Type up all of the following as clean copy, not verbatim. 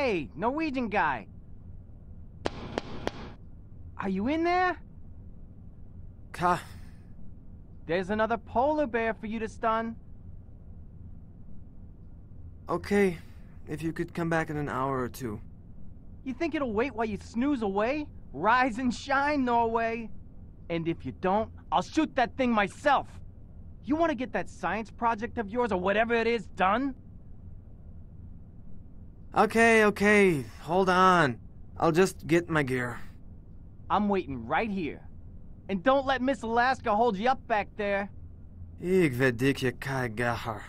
Hey, Norwegian guy. Are you in there? There's another polar bear for you to stun. Okay, if you could come back in an hour or two. You think it'll wait while you snooze away? Rise and shine, Norway. And if you don't, I'll shoot that thing myself. You want to get that science project of yours or whatever it is done? Okay, hold on. I'll just get my gear. I'm waiting right here. And don't let Miss Alaska hold you up back there. Ik weet dik je keigacher.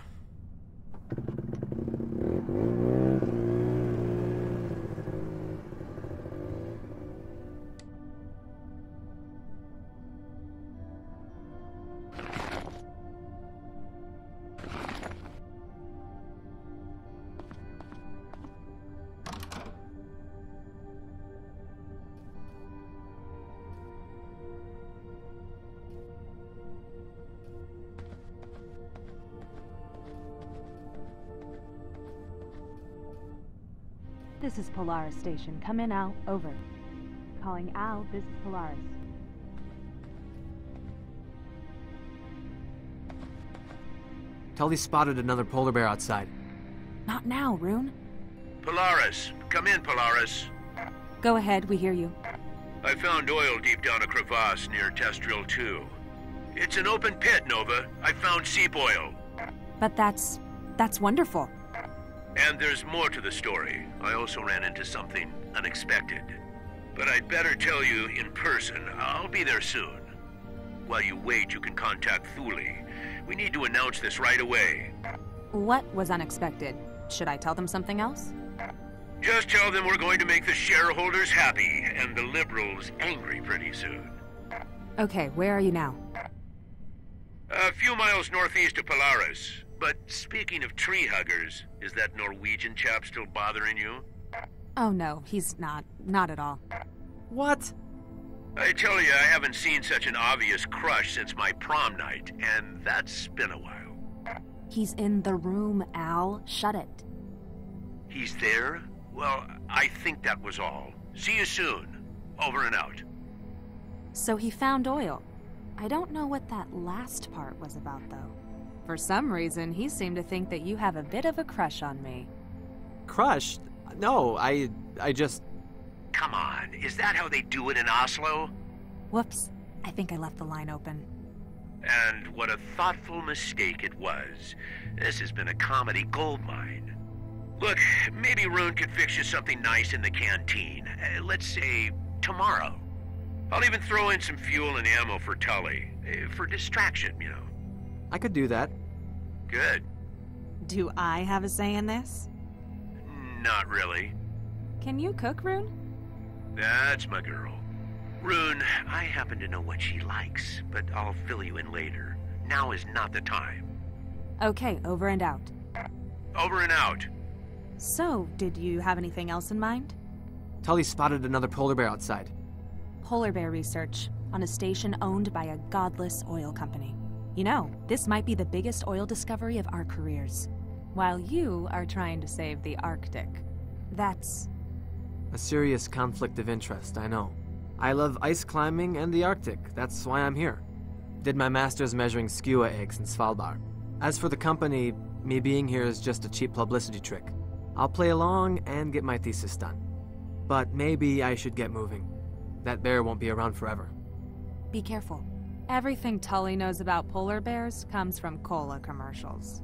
This is Polaris Station. Come in, Al. Over. Calling Al. This is Polaris. Tully spotted another polar bear outside. Not now, Rune. Polaris. Come in, Polaris. Go ahead, we hear you. I found oil deep down a crevasse near Testril 2. It's an open pit, Nova. I found seep oil. But that's wonderful. And there's more to the story. I also ran into something unexpected. But I'd better tell you in person. I'll be there soon. While you wait, you can contact Cthulhu. We need to announce this right away. What was unexpected? Should I tell them something else? Just tell them we're going to make the shareholders happy and the liberals angry pretty soon. Okay, where are you now? A few miles northeast of Polaris. But speaking of tree huggers, is that Norwegian chap still bothering you? Oh no, he's not. Not at all. What? I tell you, I haven't seen such an obvious crush since my prom night, and that's been a while. He's in the room, Al. Shut it. He's there? Well, I think that was all. See you soon. Over and out. So he found oil. I don't know what that last part was about, though. For some reason, he seemed to think that you have a bit of a crush on me. Crush? No, I just... Come on, is that how they do it in Oslo? Whoops, I think I left the line open. And what a thoughtful mistake it was. This has been a comedy goldmine. Look, maybe Rune could fix you something nice in the canteen. Let's say tomorrow. I'll even throw in some fuel and ammo for Tully. For distraction, you know. I could do that. Good. Do I have a say in this? Not really. Can you cook, Rune? That's my girl. Rune, I happen to know what she likes, but I'll fill you in later. Now is not the time. Okay, over and out. Over and out. So, did you have anything else in mind? Tully spotted another polar bear outside. Polar bear research on a station owned by a godless oil company. You know, this might be the biggest oil discovery of our careers. While you are trying to save the Arctic. That's... A serious conflict of interest, I know. I love ice climbing and the Arctic. That's why I'm here. Did my master's measuring skua eggs in Svalbard. As for the company, me being here is just a cheap publicity trick. I'll play along and get my thesis done. But maybe I should get moving. That bear won't be around forever. Be careful. Everything Tully knows about polar bears comes from cola commercials.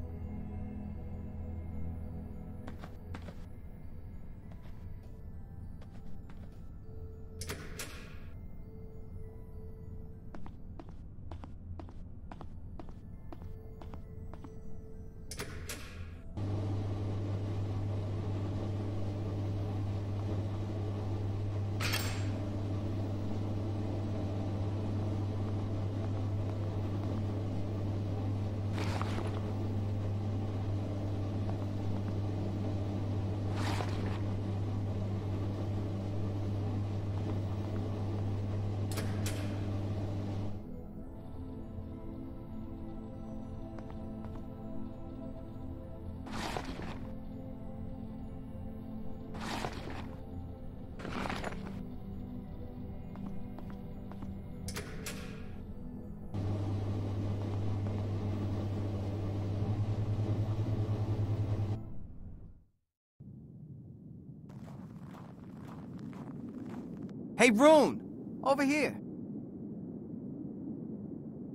Hey, Rune! Over here.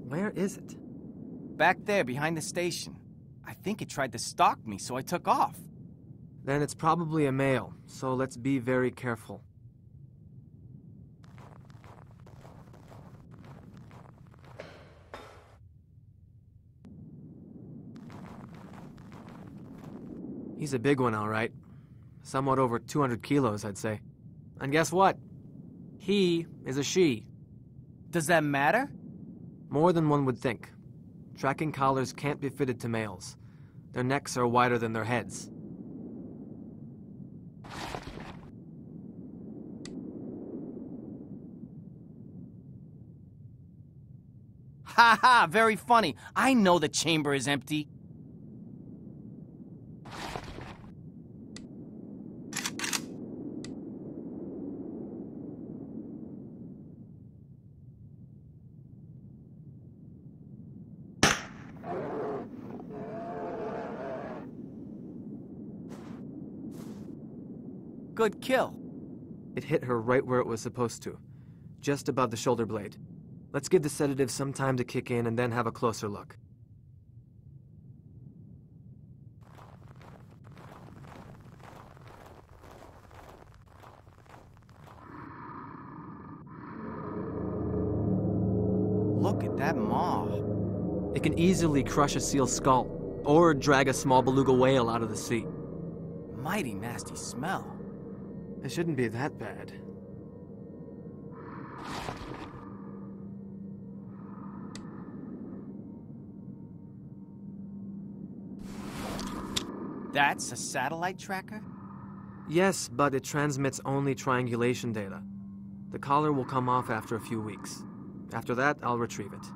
Where is it? Back there, behind the station. I think it tried to stalk me, so I took off. Then it's probably a male, so let's be very careful. He's a big one, all right. Somewhat over 200 kilos, I'd say. And guess what? He is a she. Does that matter? More than one would think. Tracking collars can't be fitted to males. Their necks are wider than their heads. Ha ha, very funny. I know the chamber is empty. Good kill. It hit her right where it was supposed to, just above the shoulder blade. Let's give the sedative some time to kick in and then have a closer look. Look at that maw. It can easily crush a seal's skull, or drag a small beluga whale out of the sea. Mighty nasty smell. It shouldn't be that bad. That's a satellite tracker? Yes, but it transmits only triangulation data. The collar will come off after a few weeks. After that, I'll retrieve it.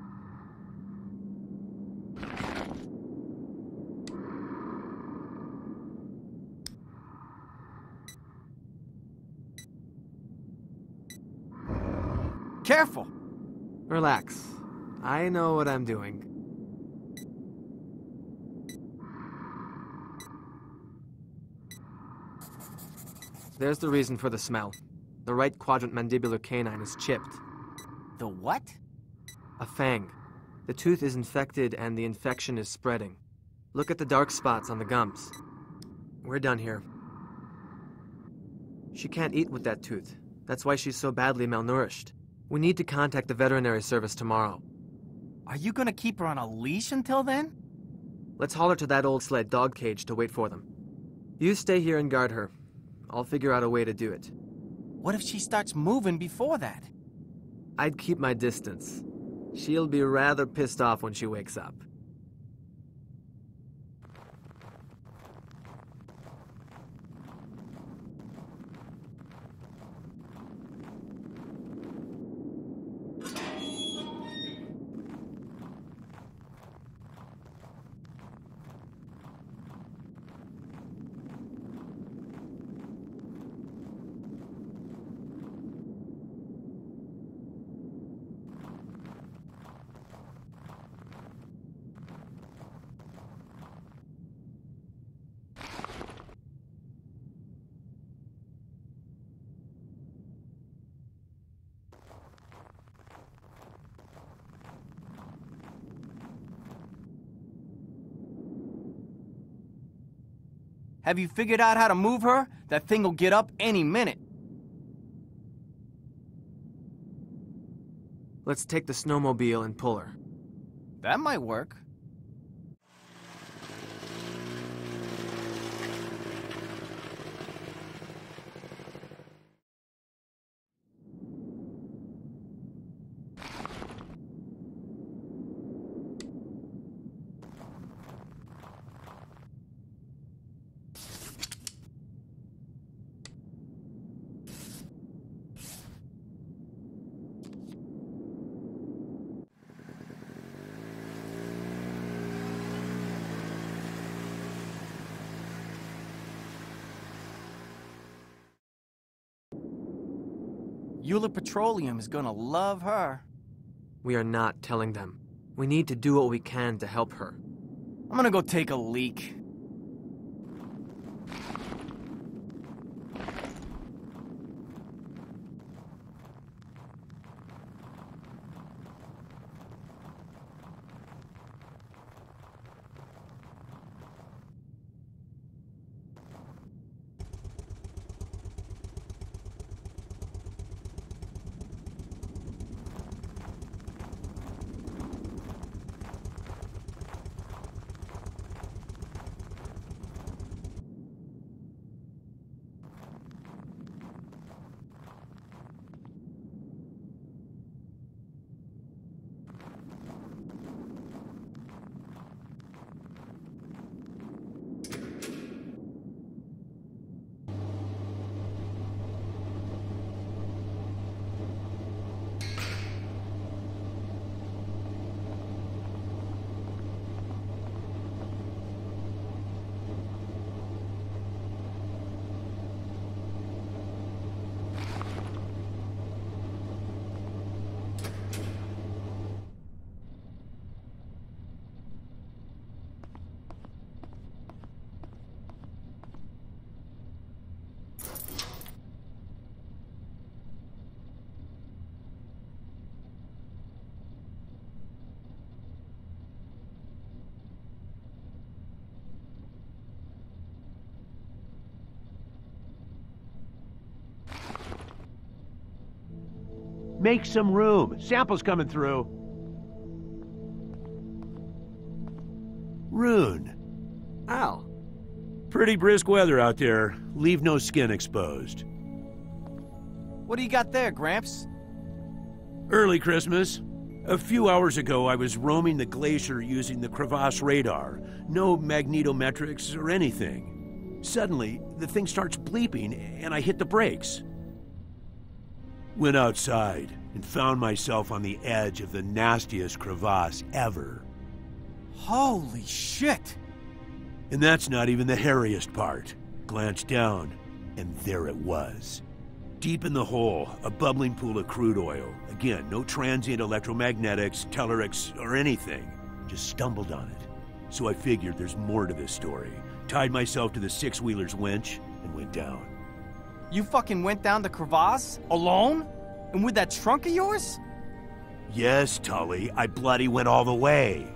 Careful! Relax. I know what I'm doing. There's the reason for the smell. The right quadrant mandibular canine is chipped. The what? A fang. The tooth is infected and the infection is spreading. Look at the dark spots on the gums. We're done here. She can't eat with that tooth. That's why she's so badly malnourished. We need to contact the veterinary service tomorrow. Are you gonna keep her on a leash until then? Let's haul her to that old sled dog cage to wait for them. You stay here and guard her. I'll figure out a way to do it. What if she starts moving before that? I'd keep my distance. She'll be rather pissed off when she wakes up. Have you figured out how to move her? That thing will get up any minute. Let's take the snowmobile and pull her. That might work. Euler Petroleum is gonna love her. We are not telling them. We need to do what we can to help her. I'm gonna go take a leak. Make some room. Samples coming through. Rune. Al. Pretty brisk weather out there. Leave no skin exposed. What do you got there, Gramps? Early Christmas. A few hours ago, I was roaming the glacier using the crevasse radar. No magnetometrics or anything. Suddenly, the thing starts bleeping, and I hit the brakes. Went outside and found myself on the edge of the nastiest crevasse ever. Holy shit! And that's not even the hairiest part. Glanced down, and there it was. Deep in the hole, a bubbling pool of crude oil. Again, no transient electromagnetics, tellurics, or anything. Just stumbled on it. So I figured there's more to this story. Tied myself to the six-wheeler's winch and went down. You fucking went down the crevasse? Alone? And with that trunk of yours? Yes, Tully, I bloody went all the way.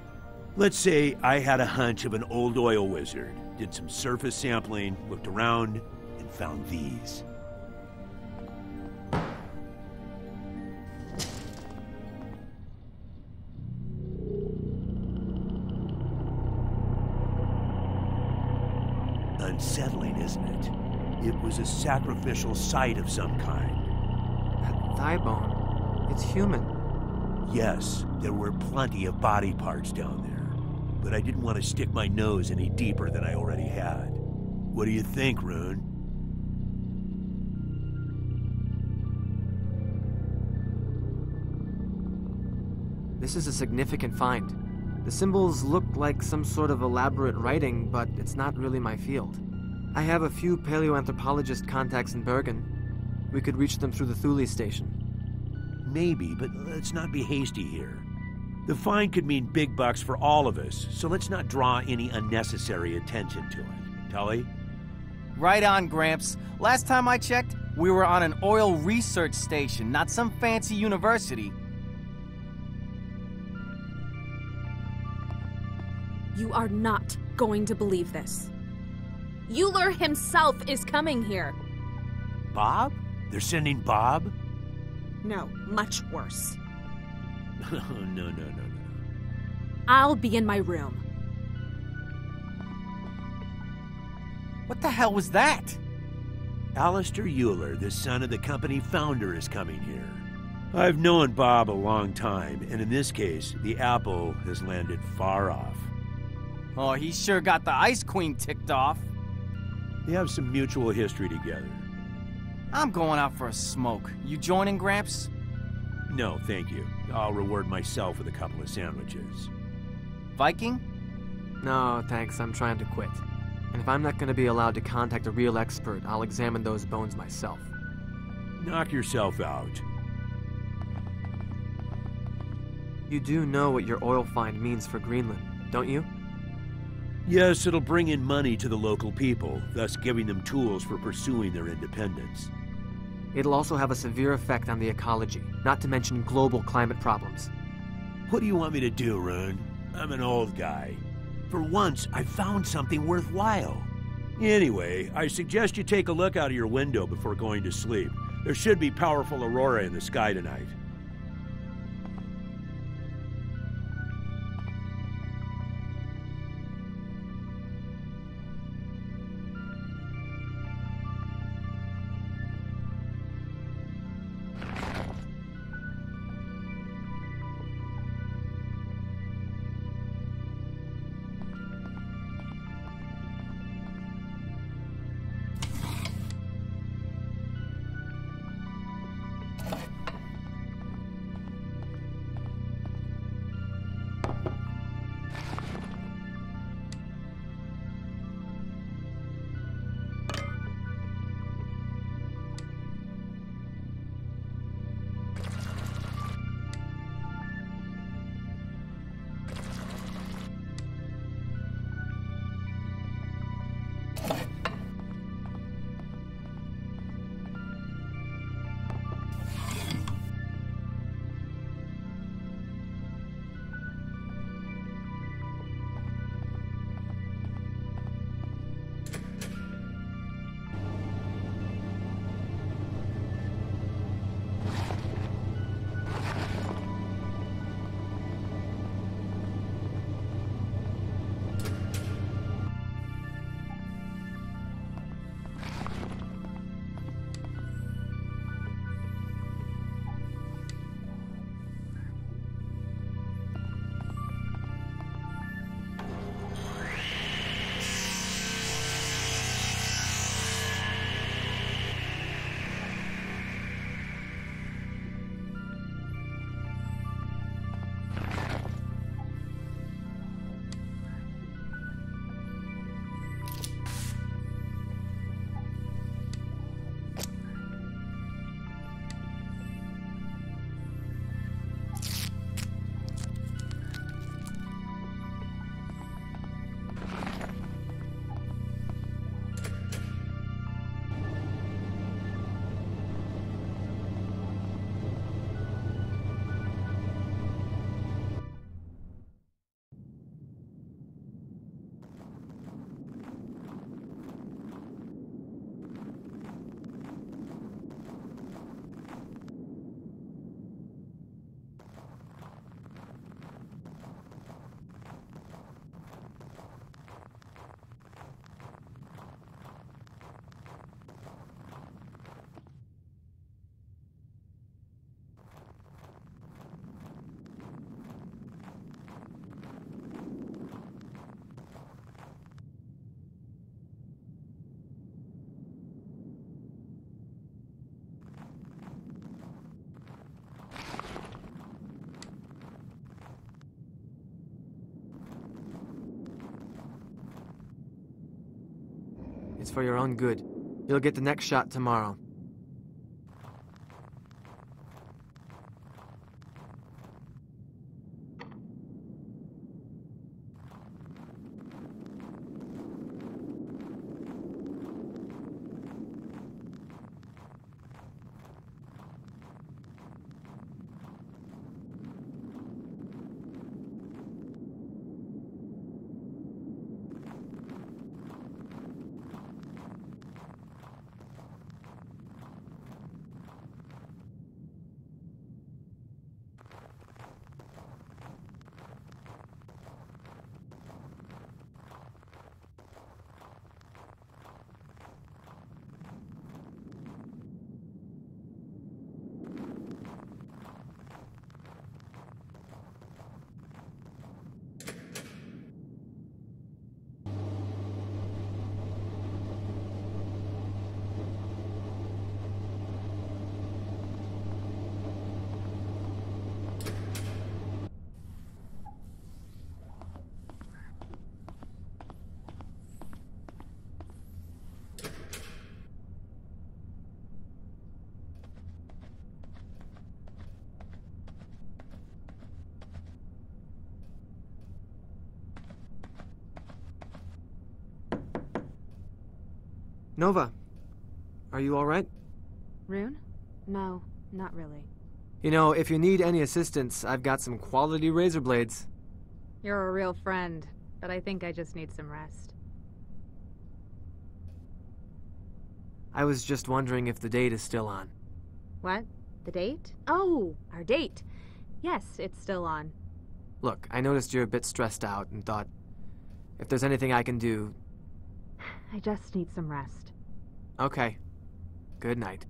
Let's say I had a hunch of an old oil wizard, did some surface sampling, looked around, and found these. Unsettling, isn't it? It was a sacrificial site of some kind. That thigh bone. It's human. Yes, there were plenty of body parts down there, but I didn't want to stick my nose any deeper than I already had. What do you think, Rune? This is a significant find. The symbols look like some sort of elaborate writing, but it's not really my field. I have a few paleoanthropologist contacts in Bergen. We could reach them through the Thule station. Maybe, but let's not be hasty here. The find could mean big bucks for all of us, so let's not draw any unnecessary attention to it. Tully? Right on, Gramps. Last time I checked, we were on an oil research station, not some fancy university. You are not going to believe this. Euler himself is coming here. Bob? They're sending Bob? No, much worse. No. I'll be in my room. What the hell was that? Alistair Euler, the son of the company founder, is coming here. I've known Bob a long time, and in this case, the apple has landed far off. Oh, he sure got the Ice Queen ticked off. They have some mutual history together. I'm going out for a smoke. You joining, Gramps? No, thank you. I'll reward myself with a couple of sandwiches. Viking? No, thanks. I'm trying to quit. And if I'm not going to be allowed to contact a real expert, I'll examine those bones myself. Knock yourself out. You do know what your oil find means for Greenland, don't you? Yes, it'll bring in money to the local people, thus giving them tools for pursuing their independence. It'll also have a severe effect on the ecology, not to mention global climate problems. What do you want me to do, Rune? I'm an old guy. For once, I found something worthwhile. Anyway, I suggest you take a look out of your window before going to sleep. There should be powerful aurora in the sky tonight. It's for your own good. You'll get the next shot tomorrow. Nova, are you all right? Rune? No, not really. You know, if you need any assistance, I've got some quality razor blades. You're a real friend, but I think I just need some rest. I was just wondering if the date is still on. What? The date? Oh, our date. Yes, it's still on. Look, I noticed you're a bit stressed out and thought, if there's anything I can do... I just need some rest. Okay. Good night.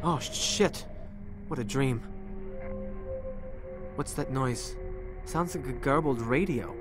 Oh, shit. What a dream. What's that noise? Sounds like a garbled radio.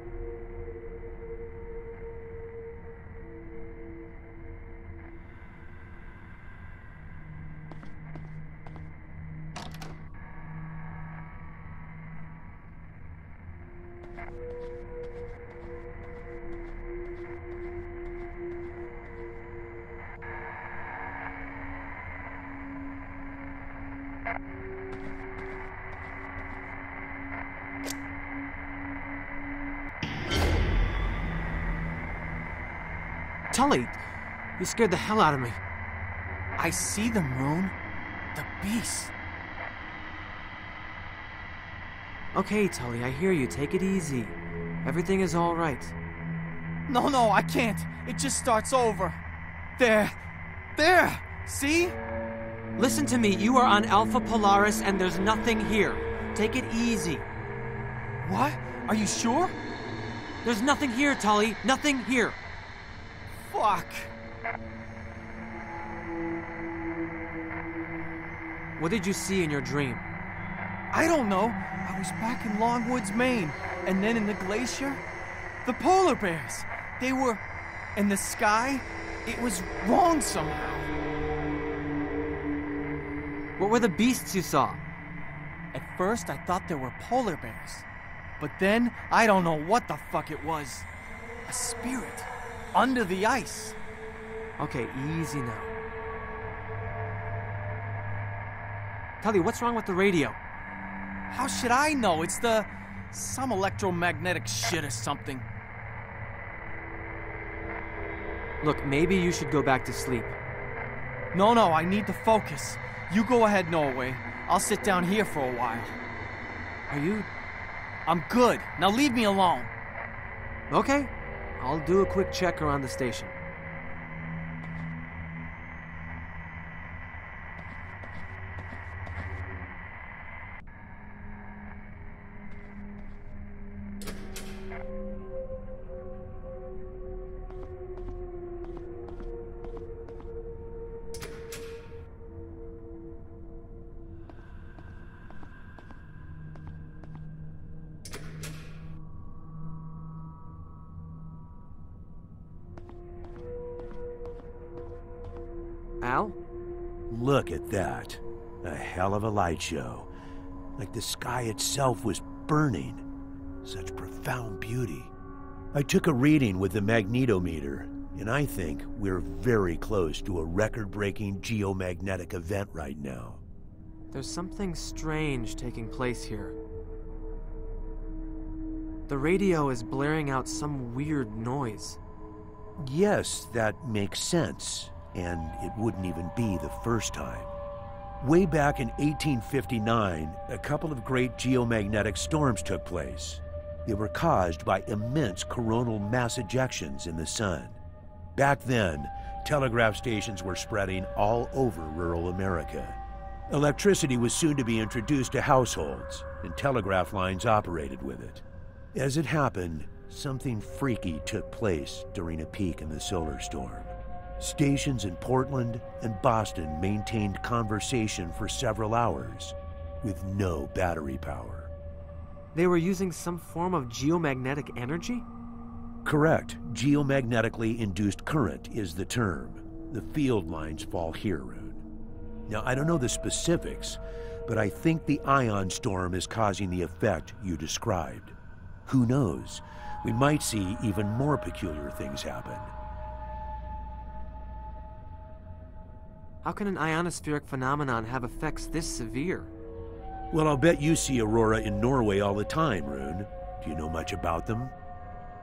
Tully, you scared the hell out of me. I see them, Rune. The beast. Okay, Tully, I hear you. Take it easy. Everything is all right. No, I can't. It just starts over. There. See? Listen to me. You are on Alpha Polaris and there's nothing here. Take it easy. What? Are you sure? There's nothing here, Tully. Nothing here. Fuck. What did you see in your dream? I don't know. I was back in Longwoods, Maine. And then in the glacier, the polar bears. They were in the sky. It was wrong somehow. What were the beasts you saw? At first, I thought they were polar bears. But then, I don't know what the fuck it was. A spirit. Under the ice. Okay, easy now. Tully, what's wrong with the radio? How should I know? It's some electromagnetic shit or something. Look, maybe you should go back to sleep. No, I need to focus. You go ahead, Norway. I'll sit down here for a while. Are you... I'm good. Now leave me alone. Okay. I'll do a quick check around the station. Al? Look at that. A hell of a light show. Like the sky itself was burning. Such profound beauty. I took a reading with the magnetometer, and I think we're very close to a record-breaking geomagnetic event right now. There's something strange taking place here. The radio is blaring out some weird noise. Yes, that makes sense. And it wouldn't even be the first time. Way back in 1859, a couple of great geomagnetic storms took place. They were caused by immense coronal mass ejections in the sun. Back then, telegraph stations were spreading all over rural America. Electricity was soon to be introduced to households, and telegraph lines operated with it. As it happened, something freaky took place during a peak in the solar storm. Stations in Portland and Boston maintained conversation for several hours with no battery power. They were using some form of geomagnetic energy? Correct. Geomagnetically induced current is the term. The field lines fall here, Rune. Now, I don't know the specifics, but I think the ion storm is causing the effect you described. Who knows? We might see even more peculiar things happen. How can an ionospheric phenomenon have effects this severe? Well, I'll bet you see aurora in Norway all the time, Rune. Do you know much about them?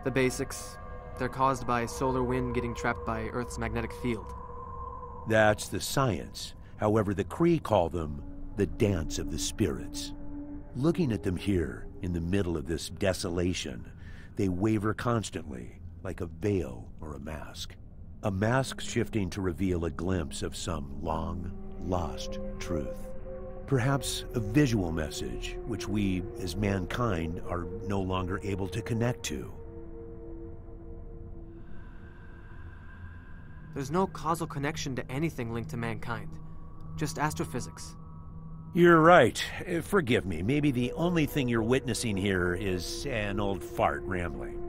The basics. They're caused by solar wind getting trapped by Earth's magnetic field. That's the science. However, the Cree call them the dance of the spirits. Looking at them here, in the middle of this desolation, they waver constantly, like a veil or a mask. A mask shifting to reveal a glimpse of some long, lost truth. Perhaps a visual message which we, as mankind, are no longer able to connect to. There's no causal connection to anything linked to mankind. Just astrophysics. You're right. Forgive me. Maybe the only thing you're witnessing here is an old fart rambling.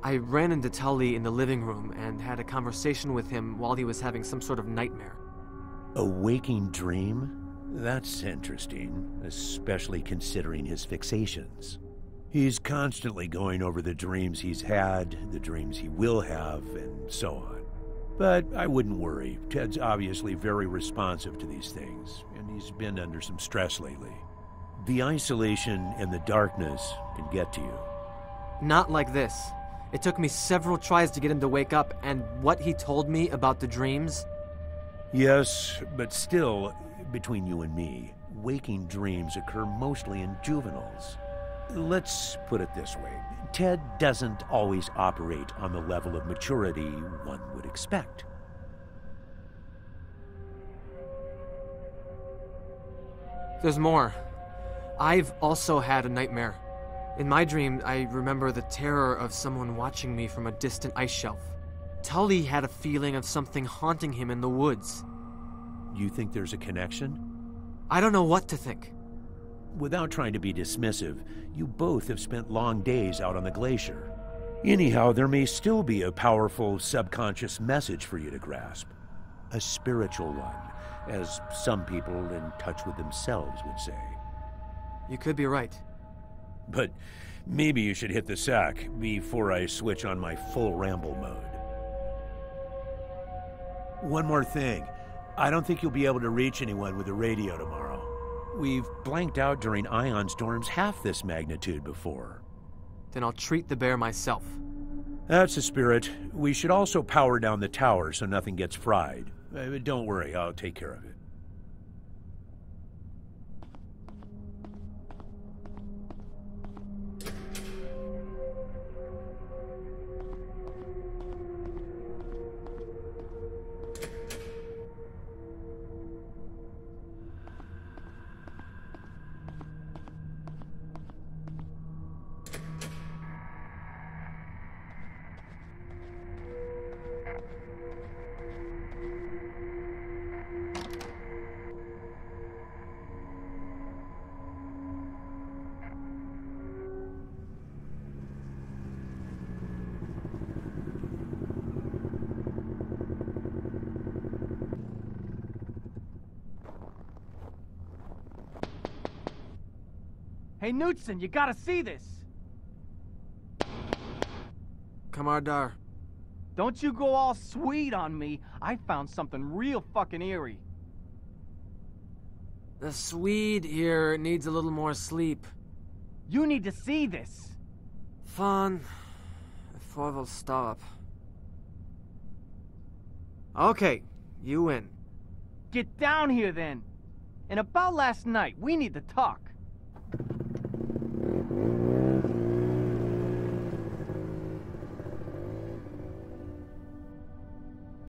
I ran into Tully in the living room and had a conversation with him while he was having some sort of nightmare. A waking dream? That's interesting, especially considering his fixations. He's constantly going over the dreams he's had, the dreams he will have, and so on. But I wouldn't worry. Ted's obviously very responsive to these things, and he's been under some stress lately. The isolation and the darkness can get to you. Not like this. It took me several tries to get him to wake up, and what he told me about the dreams... Yes, but still, between you and me, waking dreams occur mostly in juveniles. Let's put it this way. Ted doesn't always operate on the level of maturity one would expect. There's more. I've also had a nightmare. In my dream, I remember the terror of someone watching me from a distant ice shelf. Tully had a feeling of something haunting him in the woods. You think there's a connection? I don't know what to think. Without trying to be dismissive, you both have spent long days out on the glacier. Anyhow, there may still be a powerful subconscious message for you to grasp. A spiritual one, as some people in touch with themselves would say. You could be right. But maybe you should hit the sack before I switch on my full ramble mode. One more thing. I don't think you'll be able to reach anyone with the radio tomorrow. We've blanked out during ion storms half this magnitude before. Then I'll treat the bear myself. That's the spirit. We should also power down the tower so nothing gets fried. Don't worry, I'll take care of it. Hey, Knudsen, you gotta see this! Kamardar. Don't you go all sweet on me. I found something real fucking eerie. The Swede here needs a little more sleep. You need to see this. Fun. Before we'll stop. Okay, you win. Get down here then. And about last night, we need to talk.